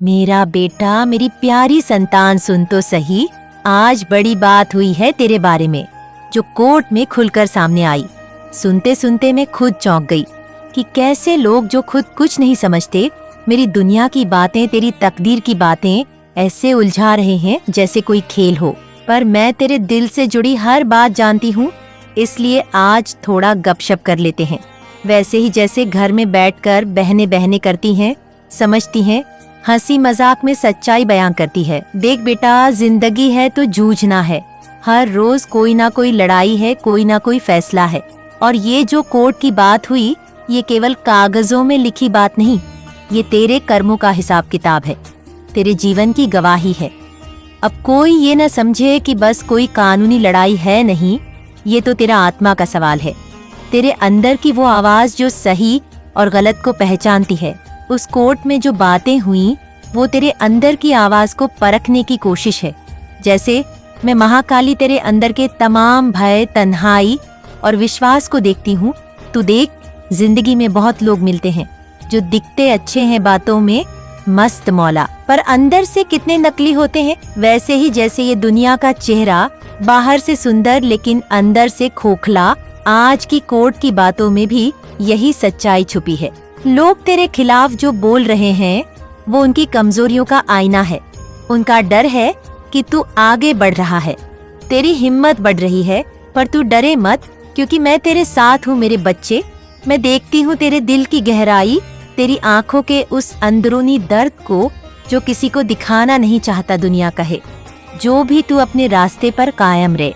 मेरा बेटा, मेरी प्यारी संतान, सुन तो सही। आज बड़ी बात हुई है तेरे बारे में, जो कोर्ट में खुलकर सामने आई। सुनते सुनते मैं खुद चौंक गई कि कैसे लोग जो खुद कुछ नहीं समझते, मेरी दुनिया की बातें, तेरी तकदीर की बातें ऐसे उलझा रहे हैं जैसे कोई खेल हो। पर मैं तेरे दिल से जुड़ी हर बात जानती हूँ, इसलिए आज थोड़ा गपशप कर लेते हैं। वैसे ही जैसे घर में बैठकर बहनें बहनें करती हैं, समझती हैं, हंसी मजाक में सच्चाई बयां करती है। देख बेटा, जिंदगी है तो जूझना है। हर रोज कोई ना कोई लड़ाई है, कोई ना कोई फैसला है। और ये जो कोर्ट की बात हुई, ये केवल कागजों में लिखी बात नहीं, ये तेरे कर्मों का हिसाब किताब है, तेरे जीवन की गवाही है। अब कोई ये न समझे कि बस कोई कानूनी लड़ाई है, नहीं, ये तो तेरा आत्मा का सवाल है। तेरे अंदर की वो आवाज जो सही और गलत को पहचानती है। उस कोर्ट में जो बातें हुई, वो तेरे अंदर की आवाज को परखने की कोशिश है। जैसे मैं महाकाली तेरे अंदर के तमाम भय, तन्हाई और विश्वास को देखती हूँ। तू देख, जिंदगी में बहुत लोग मिलते हैं जो दिखते अच्छे हैं बातों में, मस्त मौला, पर अंदर से कितने नकली होते हैं। वैसे ही जैसे ये दुनिया का चेहरा बाहर से सुंदर लेकिन अंदर से खोखला, आज की कोर्ट की बातों में भी यही सच्चाई छुपी है। लोग तेरे खिलाफ जो बोल रहे हैं, वो उनकी कमजोरियों का आईना है। उनका डर है कि तू आगे बढ़ रहा है, तेरी हिम्मत बढ़ रही है। पर तू डरे मत, क्योंकि मैं तेरे साथ हूँ मेरे बच्चे। मैं देखती हूँ तेरे दिल की गहराई, तेरी आंखों के उस अंदरूनी दर्द को जो किसी को दिखाना नहीं चाहता दुनिया कहे। जो भी तू अपने रास्ते पर कायम रहे।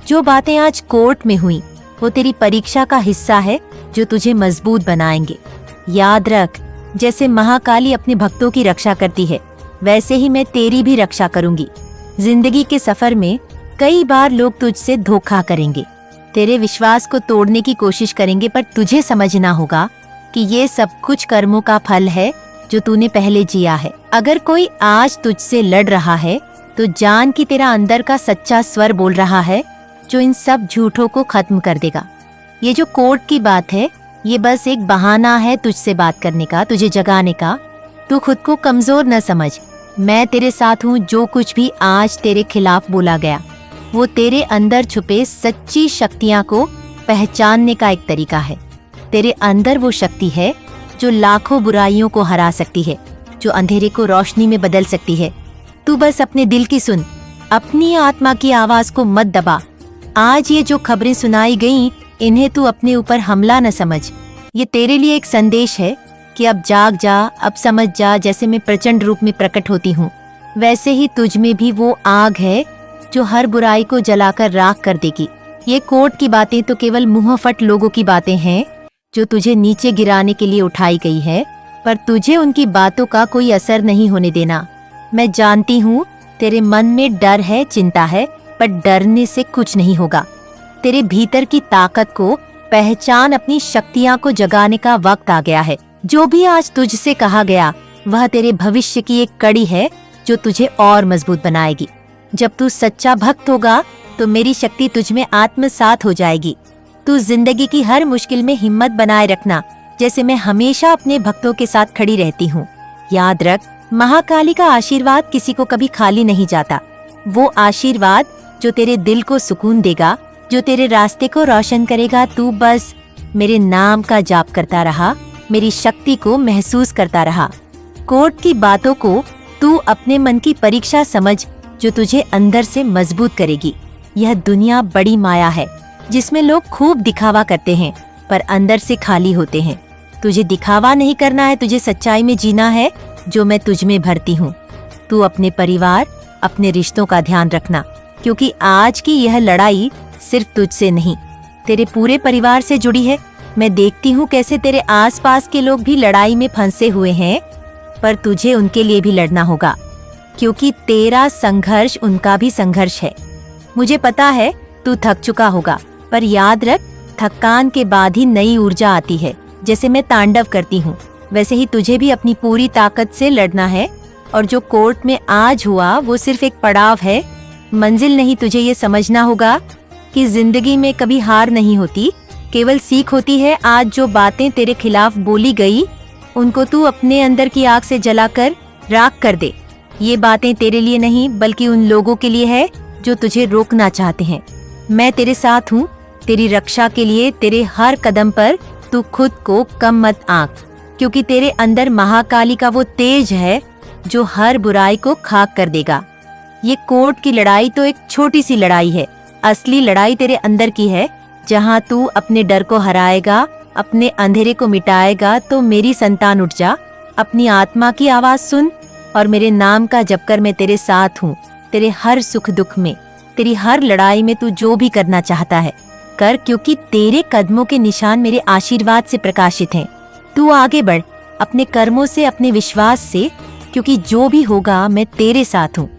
जो बातें आज कोर्ट में हुई, वो तेरी परीक्षा का हिस्सा है जो तुझे मजबूत बनाएंगे। याद रख, जैसे महाकाली अपने भक्तों की रक्षा करती है, वैसे ही मैं तेरी भी रक्षा करूंगी। जिंदगी के सफर में कई बार लोग तुझसे धोखा करेंगे, तेरे विश्वास को तोड़ने की कोशिश करेंगे, पर तुझे समझना होगा कि ये सब कुछ कर्मों का फल है जो तूने पहले जिया है। अगर कोई आज तुझसे लड़ रहा है, तो जान कि तेरा अंदर का सच्चा स्वर बोल रहा है, जो इन सब झूठों को खत्म कर देगा। ये जो कोर्ट की बात है, ये बस एक बहाना है तुझसे बात करने का, तुझे जगाने का। तू खुद को कमजोर न समझ, मैं तेरे साथ हूँ। जो कुछ भी आज तेरे खिलाफ बोला गया, वो तेरे अंदर छुपे सच्ची शक्तियाँ को पहचानने का एक तरीका है। तेरे अंदर वो शक्ति है जो लाखों बुराइयों को हरा सकती है, जो अंधेरे को रोशनी में बदल सकती है। तू बस अपने दिल की सुन, अपनी आत्मा की आवाज को मत दबा। आज ये जो खबरें सुनाई गईं, इन्हें तू अपने ऊपर हमला न समझ। ये तेरे लिए एक संदेश है कि अब जाग जा, अब समझ जा। जैसे मैं प्रचंड रूप में प्रकट होती हूँ, वैसे ही तुझ में भी वो आग है जो हर बुराई को जलाकर राख कर देगी। ये कोर्ट की बातें तो केवल मुंहफट लोगों की बातें हैं जो तुझे नीचे गिराने के लिए उठाई गई है, पर तुझे उनकी बातों का कोई असर नहीं होने देना। मैं जानती हूँ तेरे मन में डर है, चिंता है, पर डरने से कुछ नहीं होगा। तेरे भीतर की ताकत को पहचान, अपनी शक्तियाँ को जगाने का वक्त आ गया है। जो भी आज तुझसे कहा गया, वह तेरे भविष्य की एक कड़ी है जो तुझे और मजबूत बनाएगी। जब तू सच्चा भक्त होगा, तो मेरी शक्ति तुझ में आत्मसात हो जाएगी। तू जिंदगी की हर मुश्किल में हिम्मत बनाए रखना, जैसे मैं हमेशा अपने भक्तों के साथ खड़ी रहती हूँ। याद रख, महाकाली का आशीर्वाद किसी को कभी खाली नहीं जाता। वो आशीर्वाद जो तेरे दिल को सुकून देगा, जो तेरे रास्ते को रोशन करेगा। तू बस मेरे नाम का जाप करता रहा, मेरी शक्ति को महसूस करता रहा। कोर्ट की बातों को तू अपने मन की परीक्षा समझ, जो तुझे अंदर से मजबूत करेगी। यह दुनिया बड़ी माया है, जिसमें लोग खूब दिखावा करते हैं, पर अंदर से खाली होते हैं। तुझे दिखावा नहीं करना है, तुझे सच्चाई में जीना है, जो मैं तुझ में भरती हूँ। तू अपने परिवार, अपने रिश्तों का ध्यान रखना, क्योंकि आज की यह लड़ाई सिर्फ तुझसे नहीं, तेरे पूरे परिवार से जुड़ी है। मैं देखती हूँ कैसे तेरे आसपास के लोग भी लड़ाई में फंसे हुए हैं, पर तुझे उनके लिए भी लड़ना होगा, क्योंकि तेरा संघर्ष उनका भी संघर्ष है। मुझे पता है तू थक चुका होगा, पर याद रख, थकान के बाद ही नई ऊर्जा आती है। जैसे मैं तांडव करती हूँ, वैसे ही तुझे भी अपनी पूरी ताकत से लड़ना है। और जो कोर्ट में आज हुआ, वो सिर्फ एक पड़ाव है, मंजिल नहीं। तुझे ये समझना होगा कि जिंदगी में कभी हार नहीं होती, केवल सीख होती है। आज जो बातें तेरे खिलाफ बोली गई, उनको तू अपने अंदर की आग से जलाकर राख कर दे। ये बातें तेरे लिए नहीं बल्कि उन लोगों के लिए है जो तुझे रोकना चाहते हैं। मैं तेरे साथ हूँ, तेरी रक्षा के लिए। तेरे हर कदम पर तू खुद को कम मत आंक, क्योंकि तेरे अंदर महाकाली का वो तेज है जो हर बुराई को खाक कर देगा। ये कोर्ट की लड़ाई तो एक छोटी सी लड़ाई है। असली लड़ाई तेरे अंदर की है, जहाँ तू अपने डर को हराएगा, अपने अंधेरे को मिटाएगा। तो मेरी संतान उठ जा, अपनी आत्मा की आवाज सुन और मेरे नाम का जप कर। मैं तेरे साथ हूँ, तेरे हर सुख दुख में, तेरी हर लड़ाई में। तू जो भी करना चाहता है कर, क्योंकि तेरे कदमों के निशान मेरे आशीर्वाद से प्रकाशित हैं। तू आगे बढ़ अपने कर्मों से, अपने विश्वास से, क्योंकि जो भी होगा मैं तेरे साथ हूँ।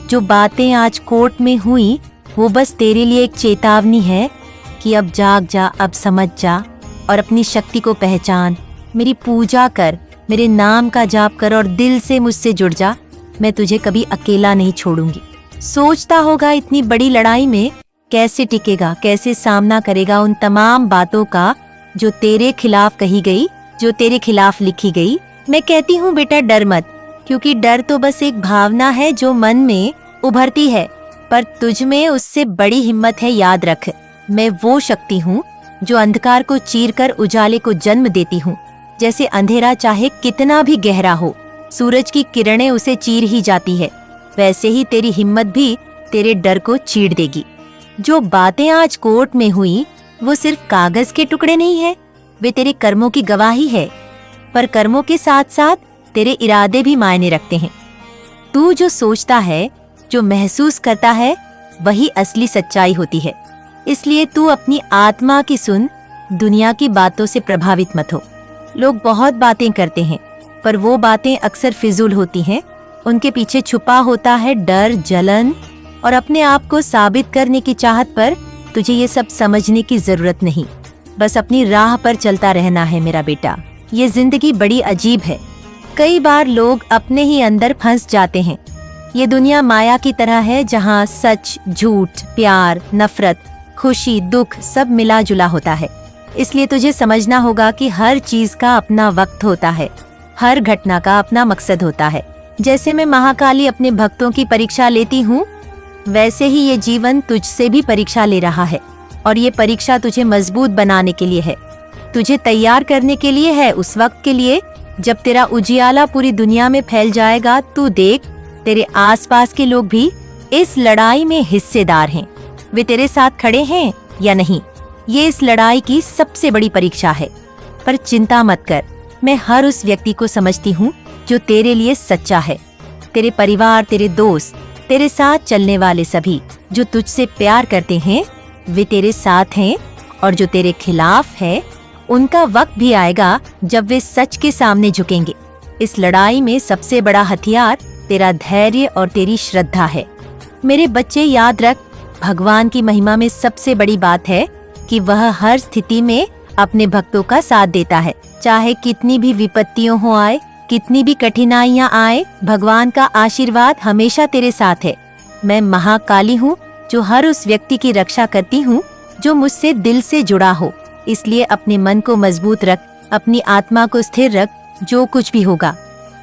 जो बातें आज कोर्ट में हुई वो बस तेरे लिए एक चेतावनी है कि अब जाग जा, अब समझ जा और अपनी शक्ति को पहचान। मेरी पूजा कर, मेरे नाम का जाप कर और दिल से मुझसे जुड़ जा। मैं तुझे कभी अकेला नहीं छोड़ूंगी। सोचता होगा इतनी बड़ी लड़ाई में कैसे टिकेगा, कैसे सामना करेगा उन तमाम बातों का जो तेरे खिलाफ कही गई, जो तेरे खिलाफ लिखी गई। मैं कहती हूँ बेटा डर मत, क्योंकि डर तो बस एक भावना है जो मन में उभरती है, पर तुझ में उससे बड़ी हिम्मत है। याद रख, मैं वो शक्ति हूँ जो अंधकार को चीरकर उजाले को जन्म देती हूँ। जैसे अंधेरा चाहे कितना भी गहरा हो, सूरज की किरणें उसे चीर ही जाती है, वैसे ही तेरी हिम्मत भी तेरे डर को चीर देगी। जो बातें आज कोर्ट में हुई वो सिर्फ कागज के टुकड़े नहीं है, वे तेरे कर्मों की गवाही है। पर कर्मों के साथ साथ तेरे इरादे भी मायने रखते हैं। तू जो सोचता है, जो महसूस करता है, वही असली सच्चाई होती है। इसलिए तू अपनी आत्मा की सुन, दुनिया की बातों से प्रभावित मत हो। लोग बहुत बातें करते हैं, पर वो बातें अक्सर फिजूल होती हैं। उनके पीछे छुपा होता है डर, जलन और अपने आप को साबित करने की चाहत। पर तुझे ये सब समझने की जरूरत नहीं, बस अपनी राह पर चलता रहना है मेरा बेटा। ये जिंदगी बड़ी अजीब है। कई बार लोग अपने ही अंदर फंस जाते हैं। ये दुनिया माया की तरह है, जहाँ सच, झूठ, प्यार, नफरत, खुशी, दुख सब मिला जुला होता है। इसलिए तुझे समझना होगा कि हर चीज का अपना वक्त होता है, हर घटना का अपना मकसद होता है। जैसे मैं महाकाली अपने भक्तों की परीक्षा लेती हूँ, वैसे ही ये जीवन तुझसे भी परीक्षा ले रहा है। और ये परीक्षा तुझे मजबूत बनाने के लिए है, तुझे तैयार करने के लिए है उस वक्त के लिए जब तेरा उजियाला पूरी दुनिया में फैल जाएगा। तू देख, तेरे आसपास के लोग भी इस लड़ाई में हिस्सेदार हैं। वे तेरे साथ खड़े हैं या नहीं, ये इस लड़ाई की सबसे बड़ी परीक्षा है। पर चिंता मत कर, मैं हर उस व्यक्ति को समझती हूँ जो तेरे लिए सच्चा है। तेरे परिवार, तेरे दोस्त, तेरे साथ चलने वाले सभी जो तुझसे प्यार करते हैं, वे तेरे साथ हैं। और जो तेरे खिलाफ है, उनका वक्त भी आएगा जब वे सच के सामने झुकेंगे। इस लड़ाई में सबसे बड़ा हथियार तेरा धैर्य और तेरी श्रद्धा है। मेरे बच्चे याद रख, भगवान की महिमा में सबसे बड़ी बात है कि वह हर स्थिति में अपने भक्तों का साथ देता है। चाहे कितनी भी विपत्तियों हो आए, कितनी भी कठिनाइयां आए, भगवान का आशीर्वाद हमेशा तेरे साथ है। मैं महाकाली हूँ जो हर उस व्यक्ति की रक्षा करती हूँ जो मुझसे दिल से जुड़ा हो। इसलिए अपने मन को मजबूत रख, अपनी आत्मा को स्थिर रख। जो कुछ भी होगा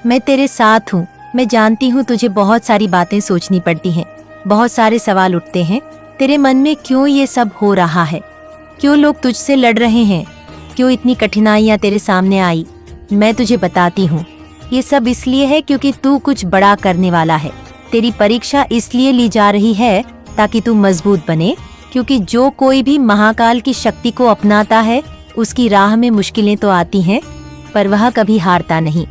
मैं तेरे साथ हूँ। मैं जानती हूँ तुझे बहुत सारी बातें सोचनी पड़ती हैं, बहुत सारे सवाल उठते हैं तेरे मन में। क्यों ये सब हो रहा है, क्यों लोग तुझसे लड़ रहे हैं, क्यों इतनी कठिनाइयाँ तेरे सामने आई। मैं तुझे बताती हूँ, ये सब इसलिए है क्योंकि तू कुछ बड़ा करने वाला है। तेरी परीक्षा इसलिए ली जा रही है ताकि तू मजबूत बने, क्योंकि जो कोई भी महाकाल की शक्ति को अपनाता है उसकी राह में मुश्किलें तो आती हैं, पर वह कभी हारता नहीं।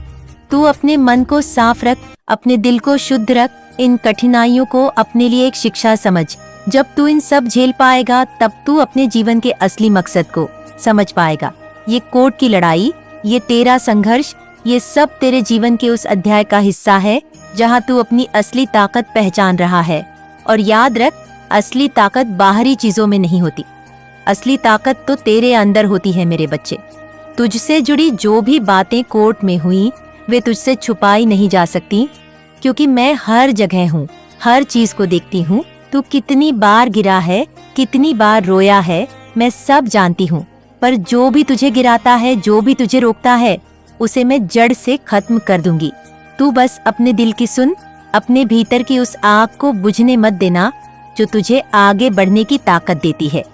तू अपने मन को साफ रख, अपने दिल को शुद्ध रख। इन कठिनाइयों को अपने लिए एक शिक्षा समझ। जब तू इन सब झेल पाएगा तब तू अपने जीवन के असली मकसद को समझ पाएगा। ये कोर्ट की लड़ाई, ये तेरा संघर्ष, ये सब तेरे जीवन के उस अध्याय का हिस्सा है जहाँ तू अपनी असली ताकत पहचान रहा है। और याद रख, असली ताकत बाहरी चीजों में नहीं होती, असली ताकत तो तेरे अंदर होती है मेरे बच्चे। तुझसे जुड़ी जो भी बातें कोर्ट में हुई वे तुझसे छुपाई नहीं जा सकती, क्योंकि मैं हर जगह हूँ, हर चीज को देखती हूँ। तू कितनी बार गिरा है, कितनी बार रोया है, मैं सब जानती हूँ। पर जो भी तुझे गिराता है, जो भी तुझे रोकता है, उसे मैं जड़ से खत्म कर दूंगी। तू बस अपने दिल की सुन, अपने भीतर की उस आग को बुझने मत देना जो तुझे आगे बढ़ने की ताकत देती है।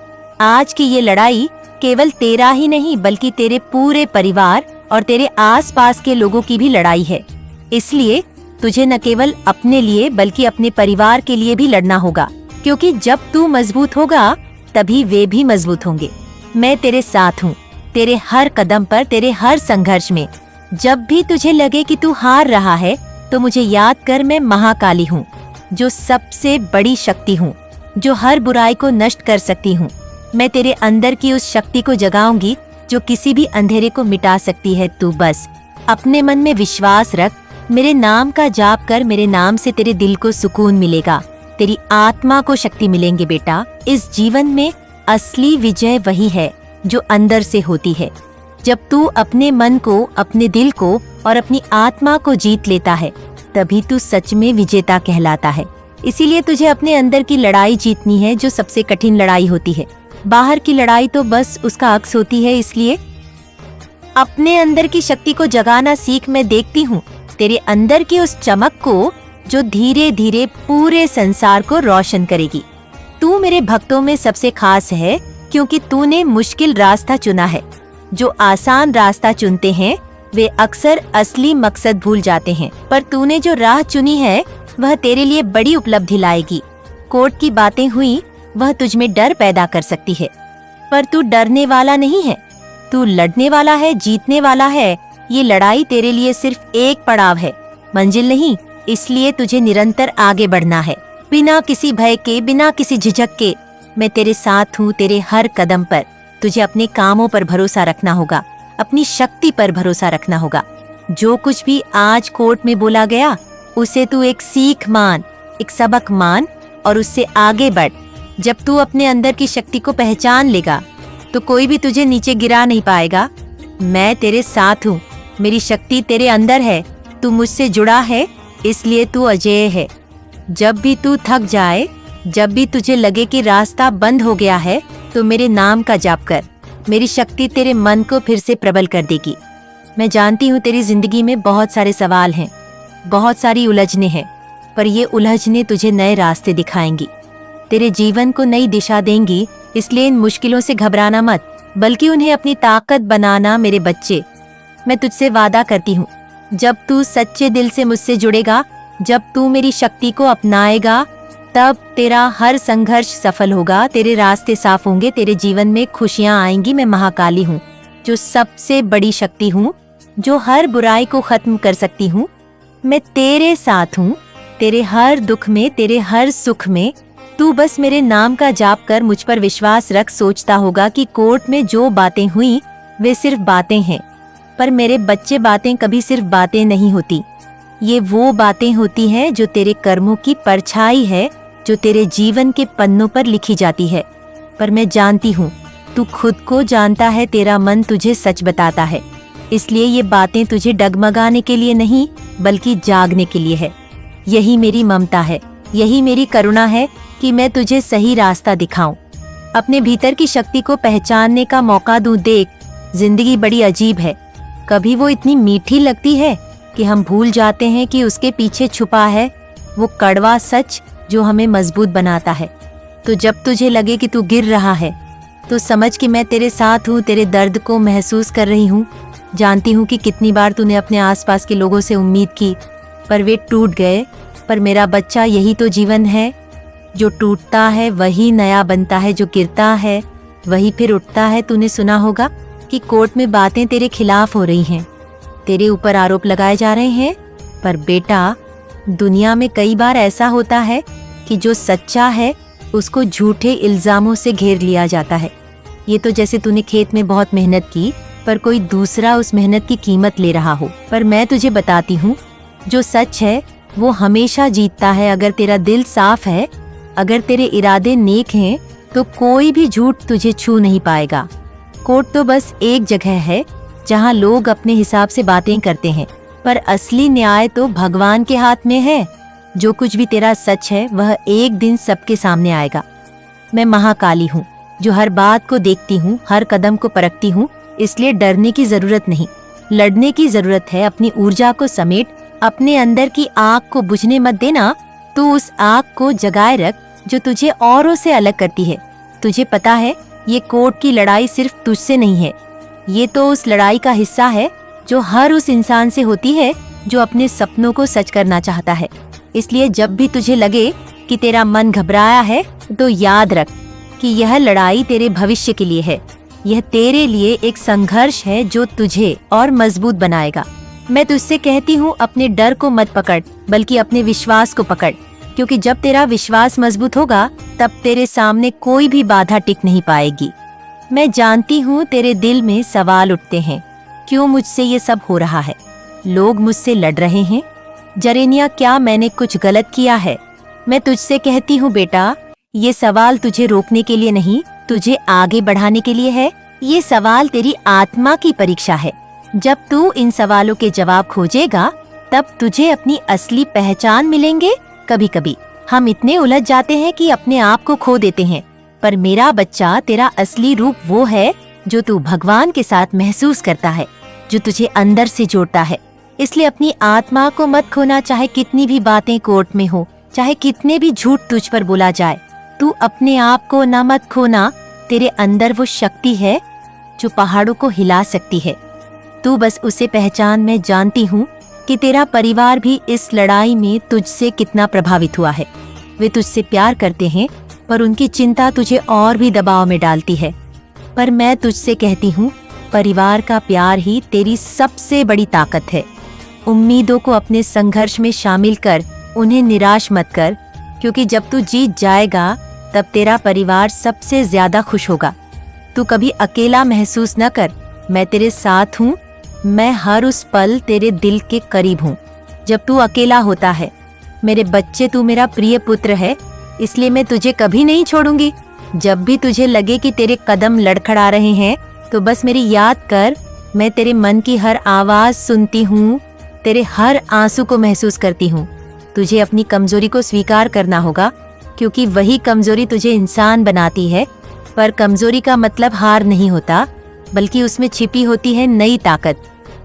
आज की ये लड़ाई केवल तेरा ही नहीं बल्कि तेरे पूरे परिवार और तेरे आसपास के लोगों की भी लड़ाई है। इसलिए तुझे न केवल अपने लिए बल्कि अपने परिवार के लिए भी लड़ना होगा, क्योंकि जब तू मजबूत होगा तभी वे भी मजबूत होंगे। मैं तेरे साथ हूँ, तेरे हर कदम पर, तेरे हर संघर्ष में। जब भी तुझे लगे कि तू हार रहा है तो मुझे याद कर, मैं महाकाली हूँ, जो सबसे बड़ी शक्ति हूँ, जो हर बुराई को नष्ट कर सकती हूँ। मैं तेरे अंदर की उस शक्ति को जगाऊंगी जो किसी भी अंधेरे को मिटा सकती है। तू बस अपने मन में विश्वास रख, मेरे नाम का जाप कर, मेरे नाम से तेरे दिल को सुकून मिलेगा, तेरी आत्मा को शक्ति मिलेंगे। बेटा, इस जीवन में असली विजय वही है जो अंदर से होती है। जब तू अपने मन को, अपने दिल को और अपनी आत्मा को जीत लेता है तभी तू सच में विजेता कहलाता है। इसीलिए तुझे अपने अंदर की लड़ाई जीतनी है, जो सबसे कठिन लड़ाई होती है। बाहर की लड़ाई तो बस उसका अक्स होती है। इसलिए अपने अंदर की शक्ति को जगाना सीख। मैं देखती हूँ तेरे अंदर की उस चमक को जो धीरे धीरे पूरे संसार को रोशन करेगी। तू मेरे भक्तों में सबसे खास है क्योंकि तूने मुश्किल रास्ता चुना है। जो आसान रास्ता चुनते हैं वे अक्सर असली मकसद भूल जाते हैं, पर तूने जो राह चुनी है वह तेरे लिए बड़ी उपलब्धि लाएगी। कोर्ट की बातें हुई, वह तुझमें डर पैदा कर सकती है, पर तू डरने वाला नहीं है, तू लड़ने वाला है, जीतने वाला है। ये लड़ाई तेरे लिए सिर्फ एक पड़ाव है, मंजिल नहीं। इसलिए तुझे निरंतर आगे बढ़ना है, बिना किसी भय के, बिना किसी झिझक के। मैं तेरे साथ हूँ तेरे हर कदम पर। तुझे अपने कामों पर भरोसा रखना होगा, अपनी शक्ति पर भरोसा रखना होगा। जो कुछ भी आज कोर्ट में बोला गया उसे तू एक सीख मान, एक सबक मान और उससे आगे बढ़। जब तू अपने अंदर की शक्ति को पहचान लेगा तो कोई भी तुझे नीचे गिरा नहीं पाएगा। मैं तेरे साथ हूँ, मेरी शक्ति तेरे अंदर है, तू मुझसे जुड़ा है, इसलिए तू अजेय है। जब भी तू थक जाए, जब भी तुझे लगे कि रास्ता बंद हो गया है, तो मेरे नाम का जाप कर। मेरी शक्ति तेरे मन को फिर से प्रबल कर देगी। मैं जानती हूँ तेरी जिंदगी में बहुत सारे सवाल हैं, बहुत सारी उलझने हैं, पर ये उलझने तुझे नए रास्ते दिखाएंगी, तेरे जीवन को नई दिशा देंगी। इसलिए इन मुश्किलों से घबराना मत, बल्कि उन्हें अपनी ताकत बनाना। मेरे बच्चे, मैं तुझसे वादा करती हूँ, जब तू सच्चे दिल से मुझसे जुड़ेगा, जब तू मेरी शक्ति को अपनाएगा, तब तेरा हर संघर्ष सफल होगा, तेरे रास्ते साफ होंगे, तेरे जीवन में खुशियां आएंगी। मैं महाकाली हूँ, जो सबसे बड़ी शक्ति हूँ, जो हर बुराई को खत्म कर सकती हूँ। मैं तेरे साथ हूँ, तेरे हर दुख में, तेरे हर सुख में। तू बस मेरे नाम का जाप कर, मुझ पर विश्वास रख। सोचता होगा कि कोर्ट में जो बातें हुई वे सिर्फ बातें हैं, पर मेरे बच्चे, बातें कभी सिर्फ बातें नहीं होती। ये वो बातें होती हैं जो तेरे कर्मों की परछाई है, जो तेरे जीवन के पन्नों पर लिखी जाती है। पर मैं जानती हूँ तू खुद को जानता है, तेरा मन तुझे सच बताता है। इसलिए ये बातें तुझे डगमगाने के लिए नहीं बल्कि जागने के लिए है। यही मेरी ममता है, यही मेरी करुणा है कि मैं तुझे सही रास्ता दिखाऊं, अपने भीतर की शक्ति को पहचानने का मौका दूं। देख, जिंदगी बड़ी अजीब है। कभी वो इतनी मीठी लगती है कि हम भूल जाते हैं कि उसके पीछे छुपा है वो कड़वा सच जो हमें मजबूत बनाता है। तो जब तुझे लगे कि तू गिर रहा है तो समझ कि मैं तेरे साथ हूँ, तेरे दर्द को महसूस कर रही हूँ। जानती हूँ कि कितनी बार तूने अपने आसपास के लोगों से उम्मीद की पर वे टूट गए। पर मेरा बच्चा, यही तो जीवन है। जो टूटता है वही नया बनता है, जो गिरता है वही फिर उठता है। तूने सुना होगा कि कोर्ट में बातें तेरे खिलाफ हो रही हैं, तेरे ऊपर आरोप लगाए जा रहे हैं। पर बेटा, दुनिया में कई बार ऐसा होता है कि जो सच्चा है उसको झूठे इल्जामों से घेर लिया जाता है। ये तो जैसे तूने खेत में बहुत मेहनत की पर कोई दूसरा उस मेहनत की कीमत ले रहा हो। पर मैं तुझे बताती हूँ, जो सच है वो हमेशा जीतता है। अगर तेरा दिल साफ है, अगर तेरे इरादे नेक हैं, तो कोई भी झूठ तुझे छू नहीं पाएगा। कोर्ट तो बस एक जगह है जहाँ लोग अपने हिसाब से बातें करते हैं, पर असली न्याय तो भगवान के हाथ में है। जो कुछ भी तेरा सच है वह एक दिन सबके सामने आएगा। मैं महाकाली हूँ, जो हर बात को देखती हूँ, हर कदम को परखती हूँ। इसलिए डरने की जरूरत नहीं, लड़ने की जरूरत है। अपनी ऊर्जा को समेट, अपने अंदर की आग को बुझने मत देना। तू उस आग को जगाए रख जो तुझे औरों से अलग करती है। तुझे पता है ये कोर्ट की लड़ाई सिर्फ तुझसे नहीं है, ये तो उस लड़ाई का हिस्सा है जो हर उस इंसान से होती है जो अपने सपनों को सच करना चाहता है। इसलिए जब भी तुझे लगे कि तेरा मन घबराया है तो याद रख कि यह लड़ाई तेरे भविष्य के लिए है। यह तेरे लिए एक संघर्ष है जो तुझे और मजबूत बनाएगा। मैं तुझसे कहती हूँ, अपने डर को मत पकड़ बल्कि अपने विश्वास को पकड़, क्योंकि जब तेरा विश्वास मजबूत होगा तब तेरे सामने कोई भी बाधा टिक नहीं पाएगी। मैं जानती हूँ तेरे दिल में सवाल उठते हैं, क्यों मुझसे ये सब हो रहा है? लोग मुझसे लड़ रहे हैं। जरेनिया, क्या मैंने कुछ गलत किया है? मैं तुझसे कहती हूँ बेटा, ये सवाल तुझे रोकने के लिए नहीं, तुझे आगे बढ़ाने के लिए है। ये सवाल तेरी आत्मा की परीक्षा है। जब तू इन सवालों के जवाब खोजेगा तब तुझे अपनी असली पहचान मिलेंगे। कभी कभी हम इतने उलझ जाते हैं कि अपने आप को खो देते हैं, पर मेरा बच्चा, तेरा असली रूप वो है जो तू भगवान के साथ महसूस करता है, जो तुझे अंदर से जोड़ता है। इसलिए अपनी आत्मा को मत खोना, चाहे कितनी भी बातें कोर्ट में हो, चाहे कितने भी झूठ तुझ पर बोला जाए। तू अपने आप को न मत खोना। तेरे अंदर वो शक्ति है जो पहाड़ों को हिला सकती है। तू बस उसे पहचान। मैं जानती हूँ कि तेरा परिवार भी इस लड़ाई में तुझसे कितना प्रभावित हुआ है। वे तुझसे प्यार करते हैं, पर उनकी चिंता तुझे और भी दबाव में डालती है। पर मैं तुझसे कहती हूँ, परिवार का प्यार ही तेरी सबसे बड़ी ताकत है। उम्मीदों को अपने संघर्ष में शामिल कर, उन्हें निराश मत कर, क्योंकि जब तू जीत जाएगा तब तेरा परिवार सबसे ज्यादा खुश होगा। तू कभी अकेला महसूस न कर, मैं तेरे साथ हूँ। मैं हर उस पल तेरे दिल के करीब हूँ जब तू अकेला होता है। मेरे बच्चे, तू मेरा प्रिय पुत्र है, इसलिए मैं तुझे कभी नहीं छोड़ूंगी। जब भी तुझे लगे कि तेरे कदम लड़खड़ा रहे हैं तो बस मेरी याद कर, मैं तेरे मन की हर आवाज सुनती हूँ, तेरे हर आंसू को महसूस करती हूँ। तुझे अपनी कमजोरी को स्वीकार करना होगा, क्योंकि वही कमजोरी तुझे इंसान बनाती है। पर कमजोरी का मतलब हार नहीं होता, बल्कि उसमें छिपी होती है नई ताकत।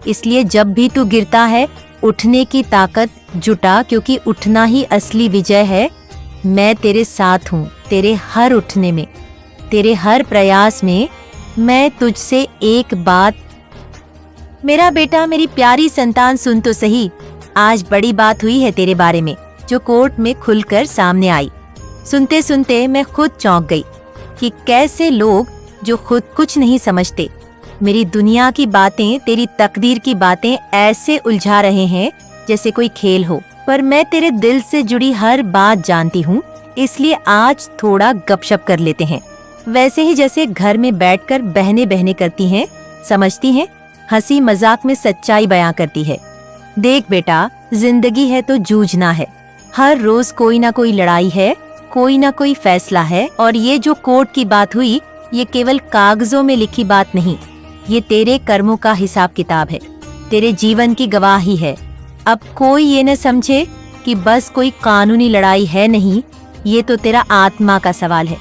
इसलिए जब भी तू गिरता है, उठने की ताकत जुटा, क्योंकि उठना ही असली विजय है। मैं तेरे साथ हूँ, तेरे हर उठने में, तेरे हर प्रयास में। मैं तुझसे एक बात, मेरा बेटा, मेरी प्यारी संतान, सुन तो सही। आज बड़ी बात हुई है तेरे बारे में, जो कोर्ट में खुलकर सामने आई। सुनते सुनते मैं खुद चौंक गई कि कैसे लोग जो खुद कुछ नहीं समझते, मेरी दुनिया की बातें, तेरी तकदीर की बातें ऐसे उलझा रहे हैं जैसे कोई खेल हो। पर मैं तेरे दिल से जुड़ी हर बात जानती हूँ, इसलिए आज थोड़ा गपशप कर लेते हैं। वैसे ही जैसे घर में बैठकर बहनें बहनें करती हैं, समझती हैं, हंसी मजाक में सच्चाई बयां करती है। देख बेटा, जिंदगी है तो जूझना है। हर रोज कोई ना कोई लड़ाई है, कोई ना कोई फैसला है। और ये जो कोर्ट की बात हुई, ये केवल कागजों में लिखी बात नहीं, ये तेरे कर्मों का हिसाब किताब है, तेरे जीवन की गवाही है। अब कोई ये न समझे कि बस कोई कानूनी लड़ाई है, नहीं, ये तो तेरा आत्मा का सवाल है।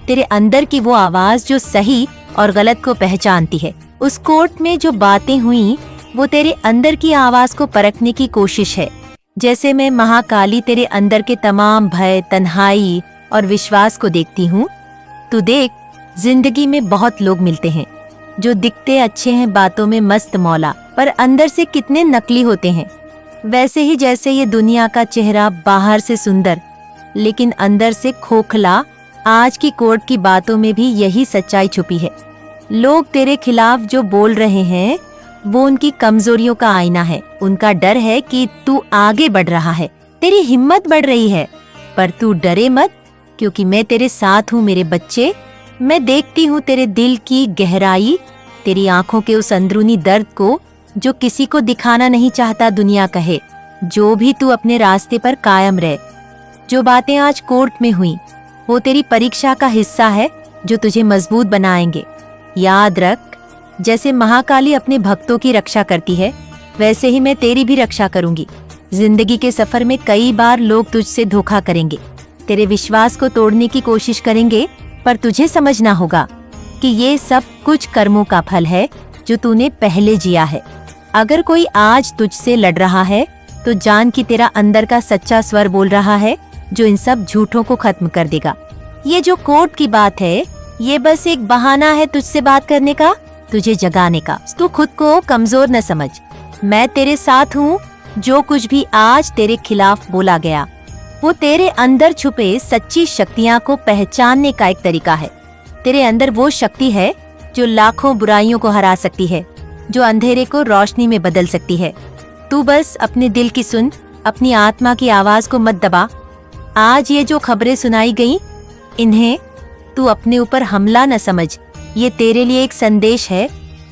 तेरे अंदर की वो आवाज जो सही और गलत को पहचानती है। उस कोर्ट में जो बातें हुई, वो तेरे अंदर की आवाज को परखने की कोशिश है। जैसे मैं महाकाली तेरे अंदर के तमाम भय, तन्हाई और विश्वास को देखती हूँ। तू देख, जिंदगी में बहुत लोग मिलते हैं जो दिखते अच्छे हैं, बातों में मस्त मौला, पर अंदर से कितने नकली होते हैं। वैसे ही जैसे ये दुनिया का चेहरा बाहर से सुंदर लेकिन अंदर से खोखला, आज की कोर्ट की बातों में भी यही सच्चाई छुपी है। लोग तेरे खिलाफ जो बोल रहे हैं वो उनकी कमजोरियों का आईना है। उनका डर है कि तू आगे बढ़ रहा है, तेरी हिम्मत बढ़ रही है। पर तू डरे मत, क्योंकि मैं तेरे साथ हूँ मेरे बच्चे। मैं देखती हूँ तेरे दिल की गहराई, तेरी आंखों के उस अंदरूनी दर्द को जो किसी को दिखाना नहीं चाहता दुनिया कहे। जो भी तू अपने रास्ते पर कायम रहे। जो बातें आज कोर्ट में हुई वो तेरी परीक्षा का हिस्सा है जो तुझे मजबूत बनाएंगे। याद रख, जैसे महाकाली अपने भक्तों की रक्षा करती है, वैसे ही मैं तेरी भी रक्षा करूंगी। जिंदगी के सफर में कई बार लोग तुझसे धोखा करेंगे, तेरे विश्वास को तोड़ने की कोशिश करेंगे, पर तुझे समझना होगा कि ये सब कुछ कर्मों का फल है जो तूने पहले जिया है। अगर कोई आज तुझसे लड़ रहा है तो जान कि तेरा अंदर का सच्चा स्वर बोल रहा है, जो इन सब झूठों को खत्म कर देगा। ये जो कोर्ट की बात है, ये बस एक बहाना है तुझसे बात करने का, तुझे जगाने का। तू खुद को कमजोर न समझ, मैं तेरे साथ हूँ। जो कुछ भी आज तेरे खिलाफ बोला गया, वो तेरे अंदर छुपे सच्ची शक्तियाँ को पहचानने का एक तरीका है। तेरे अंदर वो शक्ति है जो लाखों बुराइयों को हरा सकती है, जो अंधेरे को रोशनी में बदल सकती है। तू बस अपने दिल की सुन, अपनी आत्मा की आवाज को मत दबा। आज ये जो खबरें सुनाई गई, इन्हें तू अपने ऊपर हमला न समझ। ये तेरे लिए एक संदेश है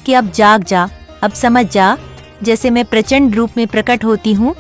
कि अब जाग जा, अब समझ जा। जैसे मैं प्रचंड रूप में प्रकट होती हूँ,